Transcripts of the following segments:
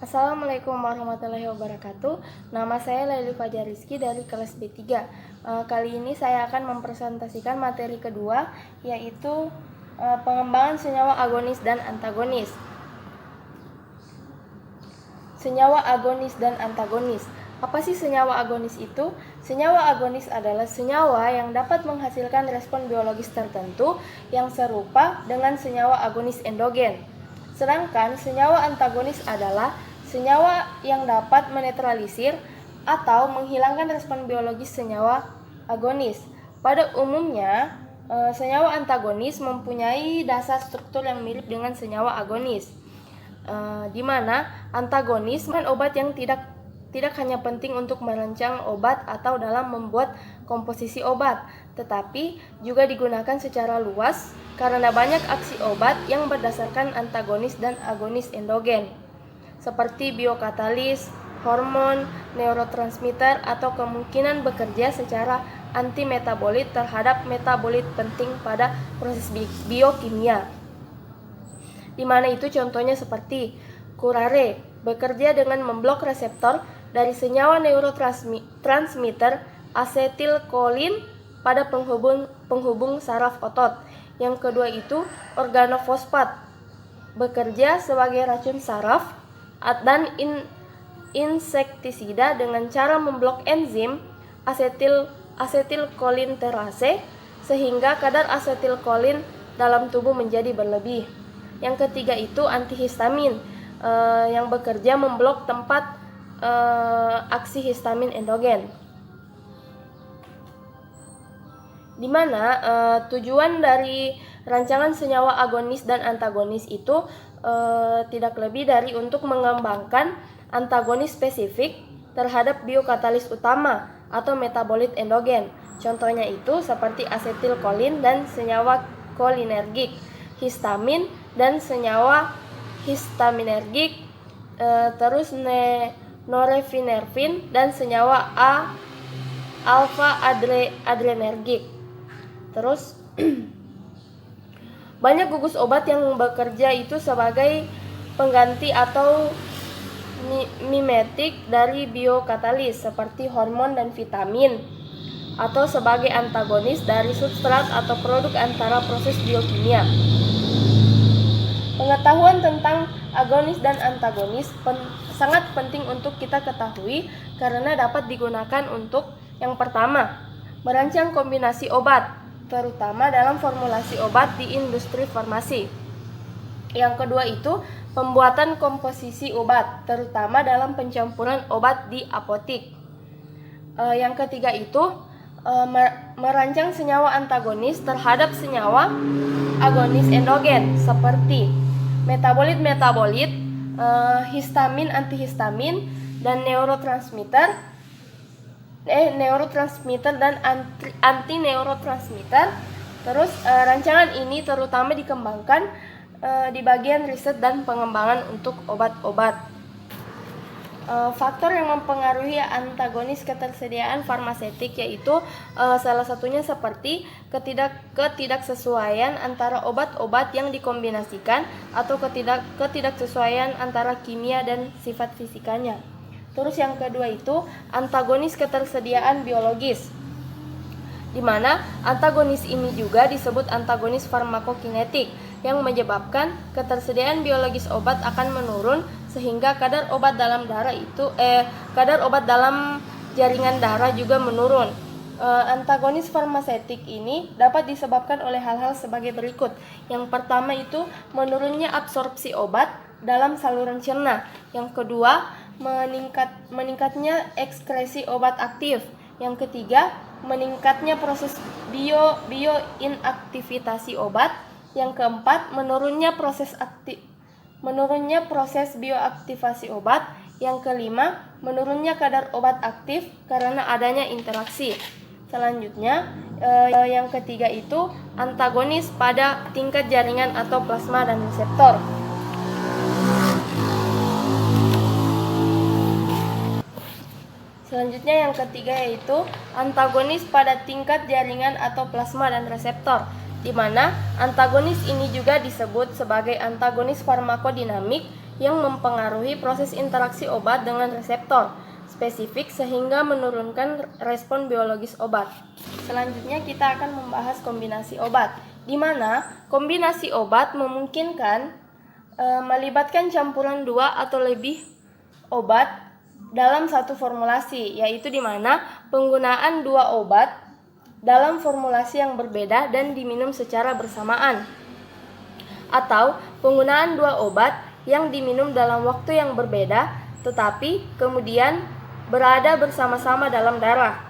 Assalamualaikum warahmatullahi wabarakatuh. Nama saya Laili Fajar Rizky dari kelas B3. Kali ini saya akan mempresentasikan materi kedua, yaitu pengembangan senyawa agonis dan antagonis. Senyawa agonis dan antagonis. Apa sih senyawa agonis itu? Senyawa agonis adalah senyawa yang dapat menghasilkan respon biologis tertentu yang serupa dengan senyawa agonis endogen. Sedangkan senyawa antagonis adalah senyawa yang dapat menetralisir atau menghilangkan respon biologis senyawa agonis. Pada umumnya, senyawa antagonis mempunyai dasar struktur yang mirip dengan senyawa agonis, di mana antagonis merupakan obat yang tidak hanya penting untuk merancang obat atau dalam membuat komposisi obat, tetapi juga digunakan secara luas karena banyak aksi obat yang berdasarkan antagonis dan agonis endogen, seperti biokatalis, hormon, neurotransmitter, atau kemungkinan bekerja secara antimetabolit terhadap metabolit penting pada proses biokimia. Di mana itu contohnya seperti curare bekerja dengan memblok reseptor dari senyawa neurotransmitter asetilkolin pada penghubung saraf otot. Yang kedua itu organofosfat bekerja sebagai racun saraf dan insektisida dengan cara memblok enzim asetilkolinterase sehingga kadar asetilkolin dalam tubuh menjadi berlebih. Yang ketiga itu antihistamin yang bekerja memblok tempat aksi histamin endogen, di mana tujuan dari rancangan senyawa agonis dan antagonis itu tidak lebih dari untuk mengembangkan antagonis spesifik terhadap biokatalis utama atau metabolit endogen. Contohnya itu seperti asetilkolin dan senyawa kolinergik, histamin dan senyawa histaminergik, terus norefinervin dan senyawa alfa adrenergik. Terus banyak gugus obat yang bekerja itu sebagai pengganti atau mimetik dari biokatalis seperti hormon dan vitamin, atau sebagai antagonis dari substrat atau produk antara proses biokimia. Pengetahuan tentang agonis dan antagonis sangat penting untuk kita ketahui karena dapat digunakan untuk yang pertama, merancang kombinasi obat, terutama dalam formulasi obat di industri farmasi. Yang kedua itu pembuatan komposisi obat, terutama dalam pencampuran obat di apotik. Yang ketiga itu merancang senyawa antagonis terhadap senyawa agonis endogen seperti metabolit, histamin, antihistamin, dan neurotransmitter dan anti-neurotransmitter. Terus rancangan ini terutama dikembangkan di bagian riset dan pengembangan untuk obat-obat. Faktor yang mempengaruhi antagonis ketersediaan farmasetik yaitu salah satunya seperti ketidaksesuaian antara obat-obat yang dikombinasikan atau ketidaksesuaian antara kimia dan sifat fisikanya. Terus yang kedua itu antagonis ketersediaan biologis, di mana antagonis ini juga disebut antagonis farmakokinetik yang menyebabkan ketersediaan biologis obat akan menurun sehingga kadar obat dalam jaringan darah juga menurun. Antagonis farmasetik ini dapat disebabkan oleh hal-hal sebagai berikut. Yang pertama itu menurunnya absorpsi obat dalam saluran cerna. Yang kedua, meningkatnya ekskresi obat aktif. Yang ketiga, meningkatnya proses bioinaktivitasi obat. Yang keempat, menurunnya proses bioaktivasi obat. Yang kelima, menurunnya kadar obat aktif karena adanya interaksi. Selanjutnya, yang ketiga itu antagonis pada tingkat jaringan atau plasma dan reseptor. Selanjutnya yang ketiga yaitu antagonis pada tingkat jaringan atau plasma dan reseptor, di mana antagonis ini juga disebut sebagai antagonis farmakodinamik yang mempengaruhi proses interaksi obat dengan reseptor spesifik sehingga menurunkan respon biologis obat. Selanjutnya kita akan membahas kombinasi obat, di mana kombinasi obat memungkinkan melibatkan campuran 2 atau lebih obat dalam satu formulasi, yaitu di mana penggunaan 2 obat dalam formulasi yang berbeda dan diminum secara bersamaan, atau penggunaan 2 obat yang diminum dalam waktu yang berbeda tetapi kemudian berada bersama-sama dalam darah,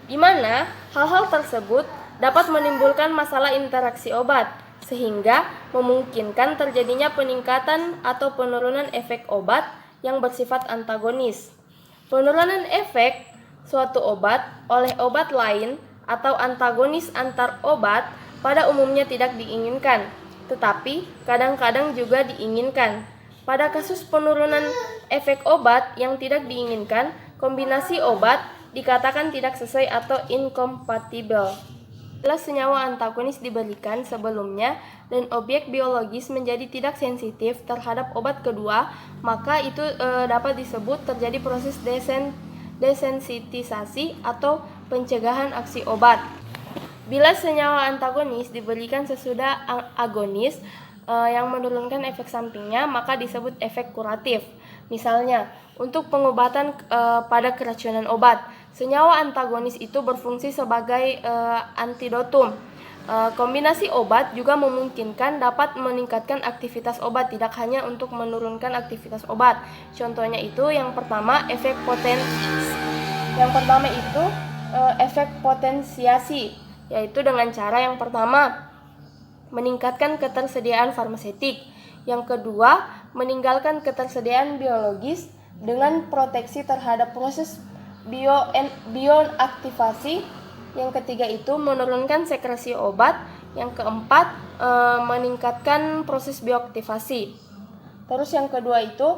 di mana hal-hal tersebut dapat menimbulkan masalah interaksi obat sehingga memungkinkan terjadinya peningkatan atau penurunan efek obat yang bersifat antagonis. Penurunan efek suatu obat oleh obat lain atau antagonis antar obat pada umumnya tidak diinginkan, tetapi kadang-kadang juga diinginkan. Pada kasus penurunan efek obat yang tidak diinginkan, kombinasi obat dikatakan tidak sesuai atau incompatible. Bila senyawa antagonis diberikan sebelumnya dan objek biologis menjadi tidak sensitif terhadap obat kedua, maka itu dapat disebut terjadi proses desensitisasi atau pencegahan aksi obat. Bila senyawa antagonis diberikan sesudah agonis yang menurunkan efek sampingnya, maka disebut efek kuratif. Misalnya, untuk pengobatan pada keracunan obat, senyawa antagonis itu berfungsi sebagai antidotum. Kombinasi obat juga memungkinkan dapat meningkatkan aktivitas obat, tidak hanya untuk menurunkan aktivitas obat. Contohnya itu yang pertama efek potensiasi, yaitu dengan cara yang pertama meningkatkan ketersediaan farmasetik, yang kedua meninggalkan ketersediaan biologis dengan proteksi terhadap proses bioaktivasi, yang ketiga itu menurunkan sekresi obat, yang keempat meningkatkan proses bioaktivasi. Terus yang kedua itu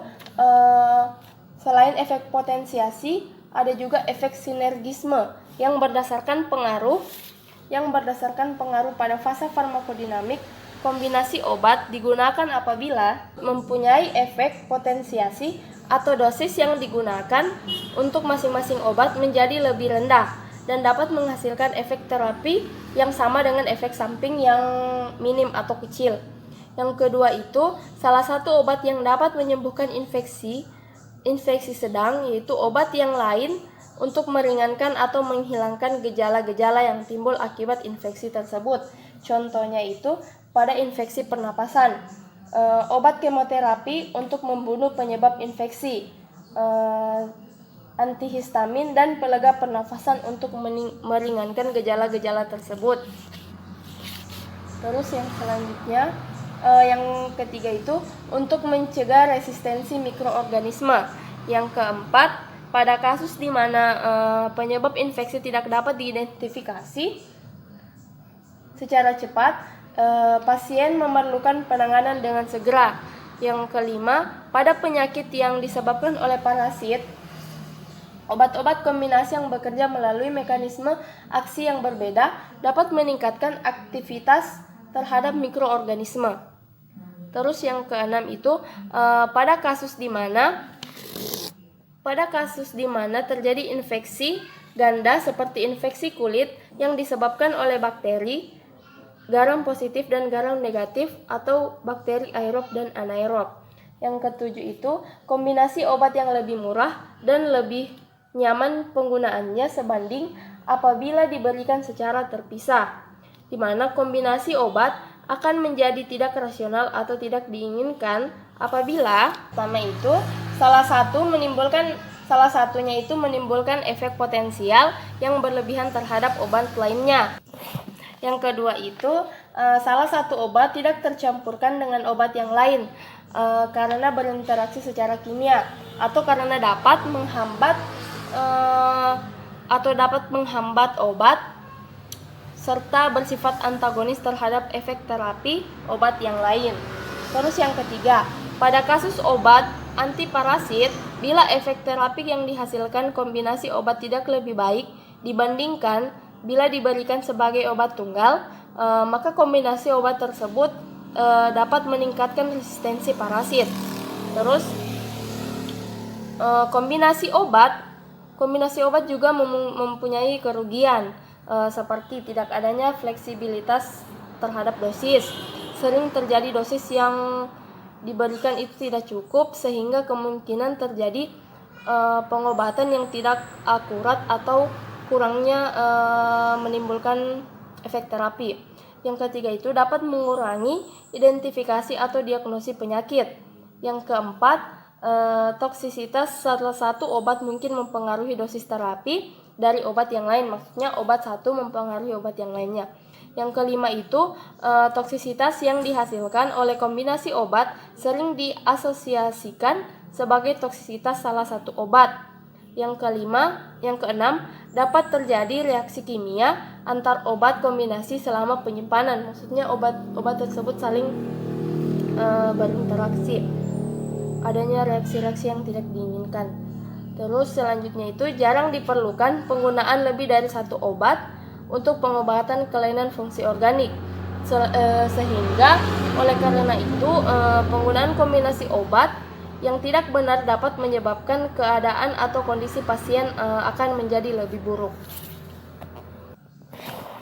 selain efek potensiasi ada juga efek sinergisme yang berdasarkan pengaruh pada fase farmakodinamik. Kombinasi obat digunakan apabila mempunyai efek potensiasi atau dosis yang digunakan untuk masing-masing obat menjadi lebih rendah dan dapat menghasilkan efek terapi yang sama dengan efek samping yang minim atau kecil. Yang kedua itu salah satu obat yang dapat menyembuhkan infeksi sedang, yaitu obat yang lain untuk meringankan atau menghilangkan gejala-gejala yang timbul akibat infeksi tersebut. Contohnya itu pada infeksi pernapasan, obat kemoterapi untuk membunuh penyebab infeksi, antihistamin dan pelega pernafasan untuk meringankan gejala-gejala tersebut. Terus yang selanjutnya, yang ketiga itu untuk mencegah resistensi mikroorganisme. Yang keempat, pada kasus di mana penyebab infeksi tidak dapat diidentifikasi secara cepat, pasien memerlukan penanganan dengan segera. Yang kelima, pada penyakit yang disebabkan oleh parasit, obat-obat kombinasi yang bekerja melalui mekanisme aksi yang berbeda dapat meningkatkan aktivitas terhadap mikroorganisme. Terus yang keenam itu pada kasus di mana terjadi infeksi ganda seperti infeksi kulit yang disebabkan oleh bakteri garam positif dan garam negatif atau bakteri aerob dan anaerob. Yang ketujuh itu kombinasi obat yang lebih murah dan lebih nyaman penggunaannya sebanding apabila diberikan secara terpisah, di mana kombinasi obat akan menjadi tidak rasional atau tidak diinginkan apabila pertama itu salah satunya itu menimbulkan efek potensial yang berlebihan terhadap obat lainnya. Yang kedua itu salah satu obat tidak tercampurkan dengan obat yang lain karena berinteraksi secara kimia atau karena dapat menghambat obat serta bersifat antagonis terhadap efek terapi obat yang lain. Terus yang ketiga, pada kasus obat antiparasit, bila efek terapik yang dihasilkan kombinasi obat tidak lebih baik dibandingkan bila diberikan sebagai obat tunggal, maka kombinasi obat tersebut dapat meningkatkan resistensi parasit. Terus kombinasi obat juga mempunyai kerugian, seperti tidak adanya fleksibilitas terhadap dosis. Sering terjadi dosis yang diberikan itu tidak cukup, sehingga kemungkinan terjadi pengobatan yang tidak akurat atau kurangnya menimbulkan efek terapi. Yang ketiga itu dapat mengurangi identifikasi atau diagnosis penyakit. Yang keempat, toksisitas salah satu obat mungkin mempengaruhi dosis terapi dari obat yang lain, maksudnya obat satu mempengaruhi obat yang lainnya. Yang kelima itu toksisitas yang dihasilkan oleh kombinasi obat sering diasosiasikan sebagai toksisitas salah satu obat. Yang keenam, dapat terjadi reaksi kimia antar obat kombinasi selama penyimpanan, maksudnya obat tersebut saling berinteraksi, adanya reaksi-reaksi yang tidak diinginkan. Terus selanjutnya itu jarang diperlukan penggunaan lebih dari satu obat untuk pengobatan kelainan fungsi organik, sehingga oleh karena itu penggunaan kombinasi obat yang tidak benar dapat menyebabkan keadaan atau kondisi pasien akan menjadi lebih buruk.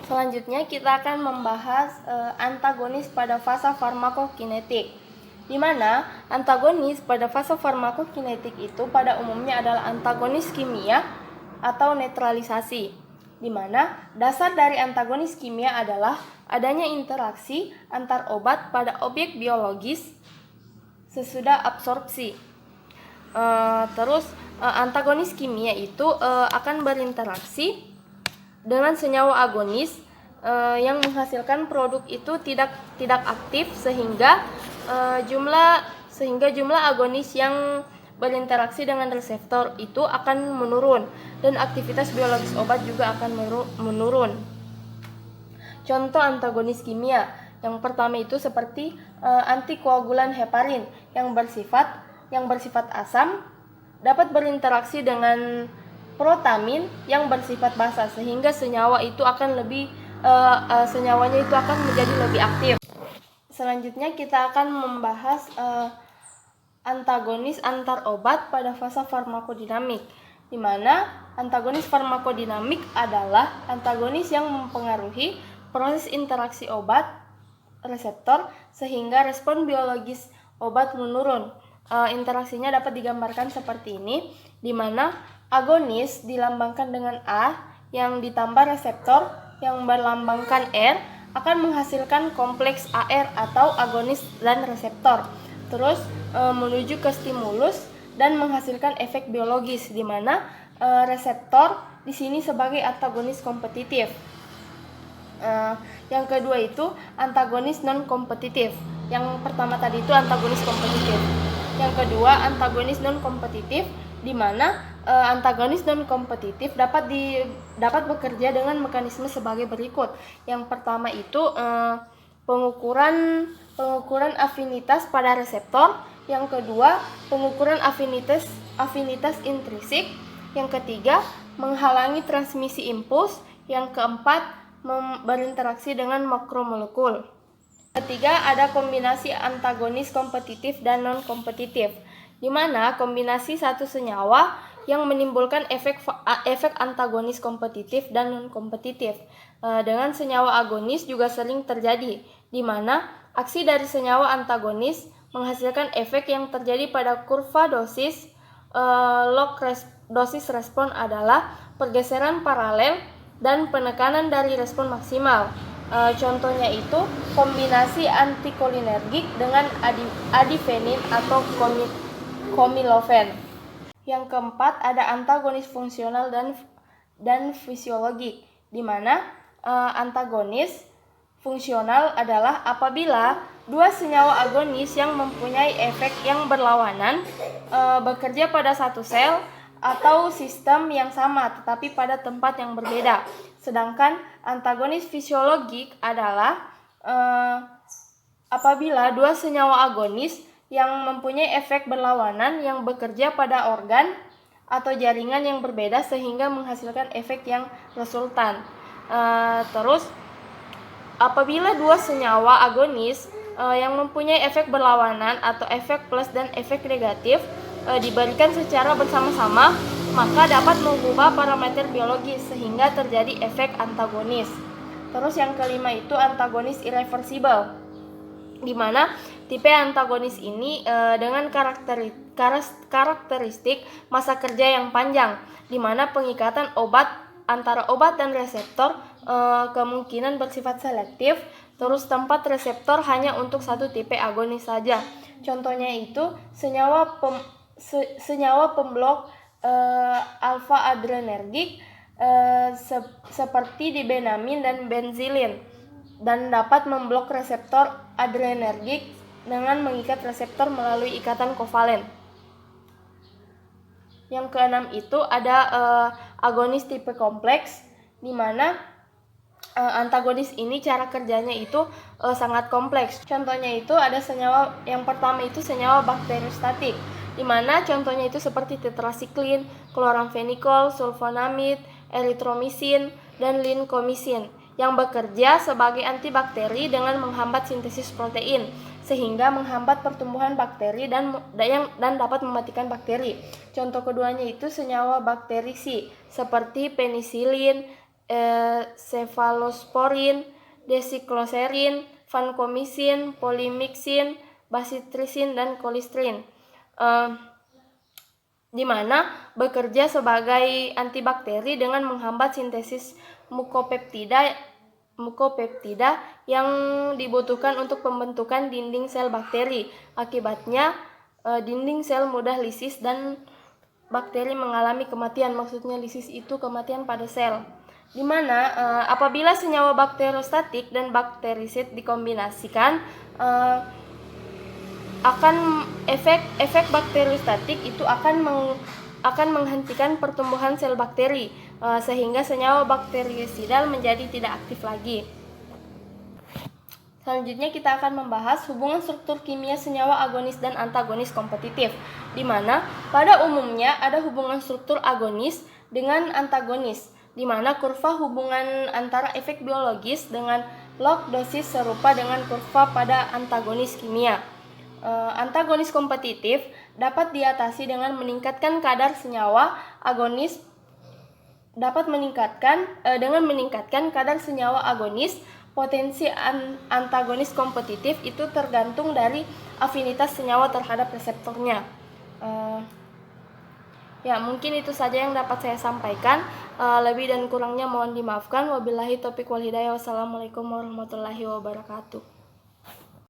Selanjutnya kita akan membahas antagonis pada fase farmakokinetik, di mana antagonis pada fase farmakokinetik itu pada umumnya adalah antagonis kimia atau netralisasi, di mana dasar dari antagonis kimia adalah adanya interaksi antar obat pada objek biologis sesudah absorpsi. Antagonis kimia itu akan berinteraksi dengan senyawa agonis yang menghasilkan produk itu tidak aktif, sehingga jumlah agonis yang berinteraksi dengan reseptor itu akan menurun dan aktivitas biologis obat juga akan menurun. Contoh antagonis kimia yang pertama itu seperti antikoagulan heparin yang bersifat asam dapat berinteraksi dengan protamin yang bersifat basa, sehingga senyawanya itu akan menjadi lebih aktif. Selanjutnya kita akan membahas antagonis antar obat pada fase farmakodinamik, di mana antagonis farmakodinamik adalah antagonis yang mempengaruhi proses interaksi obat reseptor sehingga respon biologis obat menurun. Interaksinya dapat digambarkan seperti ini, di mana agonis dilambangkan dengan A yang ditambah reseptor yang berlambangkan R akan menghasilkan kompleks AR atau agonis dan reseptor. Terus menuju ke stimulus dan menghasilkan efek biologis, di mana reseptor di sini sebagai antagonis kompetitif. Yang kedua itu antagonis non kompetitif. Yang pertama tadi itu antagonis kompetitif. Yang kedua antagonis non kompetitif, di mana antagonis non kompetitif dapat bekerja dengan mekanisme sebagai berikut. Yang pertama itu pengukuran afinitas pada reseptor. Yang kedua pengukuran afinitas intrinsik. Yang ketiga menghalangi transmisi impuls. Yang keempat berinteraksi dengan makromolekul. Ketiga ada kombinasi antagonis kompetitif dan non kompetitif, di mana kombinasi satu senyawa yang menimbulkan efek antagonis kompetitif dan non kompetitif dengan senyawa agonis juga sering terjadi, di mana aksi dari senyawa antagonis menghasilkan efek yang terjadi pada kurva dosis dosis respon adalah pergeseran paralel dan penekanan dari respon maksimal. Contohnya itu kombinasi antikolinergik dengan adifenin atau komiloven. Yang keempat ada antagonis fungsional dan fisiologik, di mana antagonis fungsional adalah apabila dua senyawa agonis yang mempunyai efek yang berlawanan bekerja pada satu sel atau sistem yang sama tetapi pada tempat yang berbeda. Sedangkan antagonis fisiologik adalah apabila dua senyawa agonis yang mempunyai efek berlawanan yang bekerja pada organ atau jaringan yang berbeda sehingga menghasilkan efek yang resultan. Terus apabila dua senyawa agonis yang mempunyai efek berlawanan atau efek plus dan efek negatif diberikan secara bersama-sama, maka dapat mengubah parameter biologis sehingga terjadi efek antagonis. Terus yang kelima itu antagonis irreversible, di mana tipe antagonis ini dengan karakteristik masa kerja yang panjang, di mana pengikatan antara obat dan reseptor kemungkinan bersifat selektif. Terus tempat reseptor hanya untuk satu tipe agonis saja. Contohnya itu senyawa pemblok alfa adrenergik seperti dibenamin dan benzilin, dan dapat memblok reseptor adrenergik dengan mengikat reseptor melalui ikatan kovalen. Yang keenam itu ada agonis tipe kompleks, di mana antagonis ini cara kerjanya itu sangat kompleks. Contohnya itu ada senyawa, yang pertama itu senyawa bakteriostatik, di mana contohnya itu seperti tetrasiklin, kloramfenikol, sulfonamid, eritromisin, dan linkomisin, yang bekerja sebagai antibakteri dengan menghambat sintesis protein sehingga menghambat pertumbuhan bakteri dan dapat mematikan bakteri. Contoh keduanya itu senyawa bakterisi seperti penisilin, cefalosporin, desikloserin, vancomycin, polymyxin, bacitracin, dan kolistrin, di mana bekerja sebagai antibakteri dengan menghambat sintesis mukopeptida yang dibutuhkan untuk pembentukan dinding sel bakteri. Akibatnya dinding sel mudah lisis dan bakteri mengalami kematian. Maksudnya lisis itu kematian pada sel. Di mana apabila senyawa bakteriostatik dan bakterisid dikombinasikan, akan efek bakteriostatik itu akan menghentikan pertumbuhan sel bakteri, sehingga senyawa bakterisidal menjadi tidak aktif lagi. Selanjutnya kita akan membahas hubungan struktur kimia senyawa agonis dan antagonis kompetitif, di mana pada umumnya ada hubungan struktur agonis dengan antagonis, di mana kurva hubungan antara efek biologis dengan log dosis serupa dengan kurva pada antagonis kimia. Antagonis kompetitif dapat diatasi dengan meningkatkan kadar senyawa agonis dengan meningkatkan kadar senyawa agonis. Potensi antagonis kompetitif itu tergantung dari afinitas senyawa terhadap reseptornya. Ya, mungkin itu saja yang dapat saya sampaikan. Lebih dan kurangnya mohon dimaafkan. Wabillahi taufiq wal hidayah. Wassalamualaikum warahmatullahi wabarakatuh.